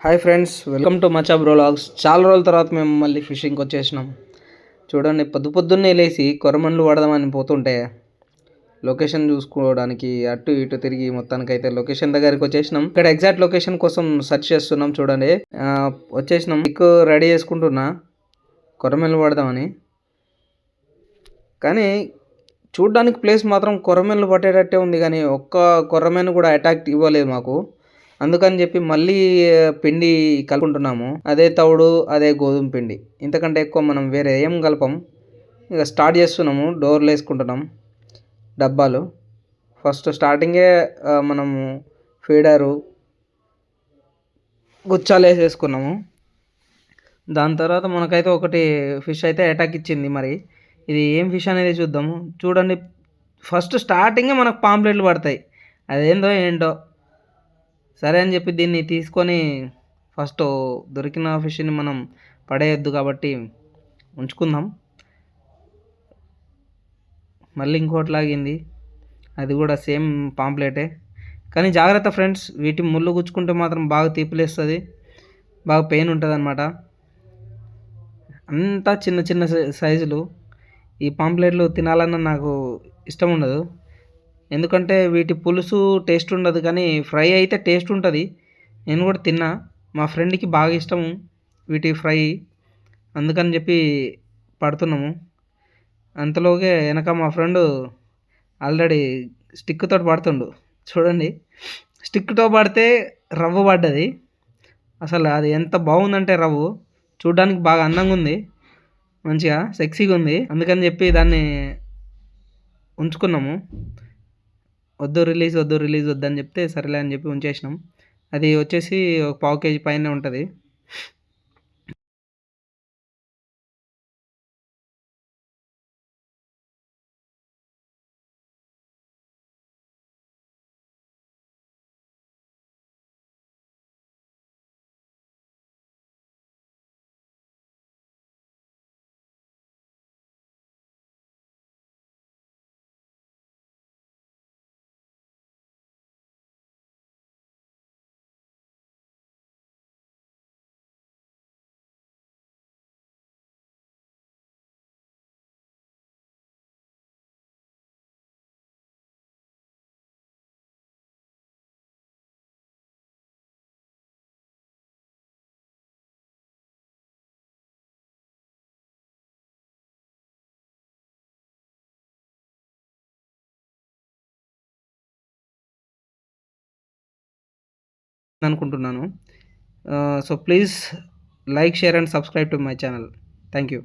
Hi friends, welcome to Macha bro vlogs. చాలా రోజుల తర్వాత మేము మళ్ళీ ఫిషింగ్కి వచ్చేసినాం. చూడండి, పొద్దున్నే లేచి కొరమన్లు పడదామని పోతుంటే లొకేషన్ చూసుకోవడానికి అటు ఇటు తిరిగి మొత్తానికైతే లొకేషన్ దగ్గరికి వచ్చేసినాం. ఇక్కడ ఎగ్జాక్ట్ లొకేషన్ కోసం సెర్చ్ చేస్తున్నాం. చూడండి, వచ్చేసినాం. పిక్ రెడీ చేసుకుంటున్నా కొరమన్లు పడదామని. కానీ చూడ్డానికి ప్లేస్ మాత్రం కొరమన్లు పట్టేటట్టే ఉంది, కానీ ఒక్క కొర్రమీను కూడా అటాక్ ఇవ్వలేదు మాకు. అందుకని చెప్పి మళ్ళీ పిండి కలుపుకుంటున్నాము. అదే తవుడు, అదే గోధుమ పిండి. ఇంతకంటే ఎక్కువ మనం వేరే ఏం కలపం. ఇక స్టార్ట్ చేస్తున్నాము. డోర్లు వేసుకుంటున్నాం, డబ్బాలు. ఫస్ట్ స్టార్టింగే మనము ఫీడరు, గుచ్చాలు వేసేసుకున్నాము. దాని తర్వాత మనకైతే ఒకటి ఫిష్ అయితే అటాక్ ఇచ్చింది. మరి ఇది ఏం ఫిష్ అనేది చూద్దాము. చూడండి, ఫస్ట్ స్టార్టింగే మనకు పాంప్లెట్లు పడతాయి. అదేందో ఏంటో. సరే అని చెప్పి దీన్ని తీసుకొని ఫస్ట్ దొరికిన ఫిష్ని మనం పడేయొద్దు కాబట్టి ఉంచుకుందాం. మళ్ళీ ఇంకోటి లాగింది, అది కూడా సేమ్ పాంప్లెటే. కానీ జాగ్రత్త ఫ్రెండ్స్, వీటి ముళ్ళు గుచ్చుకుంటే మాత్రం బాగా తీపిలేస్తుంది, బాగా పెయిన్ ఉంటుంది అన్నమాట. అంతా చిన్న చిన్న సైజులు. ఈ పాంప్లెట్లు తినాలన్న నాకు ఇష్టం ఉండదు, ఎందుకంటే వీటి పులుసు టేస్ట్ ఉండదు, కానీ ఫ్రై అయితే టేస్ట్ ఉంటుంది. నేను కూడా తిన్నా, మా ఫ్రెండ్కి బాగా ఇష్టం వీటి ఫ్రై, అందుకని చెప్పి పడుతున్నాము. అంతలోగే వెనక మా ఫ్రెండ్ ఆల్రెడీ స్టిక్తో పడుతుండు. చూడండి, స్టిక్తో పడితే రవ్వ పడ్డది. అసలు అది ఎంత బాగుందంటే రవ్వ చూడడానికి బాగా అందంగా ఉంది, మంచిగా సెక్సీగా ఉంది. అందుకని చెప్పి దాన్ని ఉంచుకున్నాము. వద్దు రిలీజ్ వద్దని చెప్తే సరేలే అని చెప్పి ఉంచేసినాం. అది వచ్చేసి ఒక 1/2 kg పైనే ఉంటుంది. అనుకుంటున్నాను. So please like, share and subscribe to my channel. Thank you.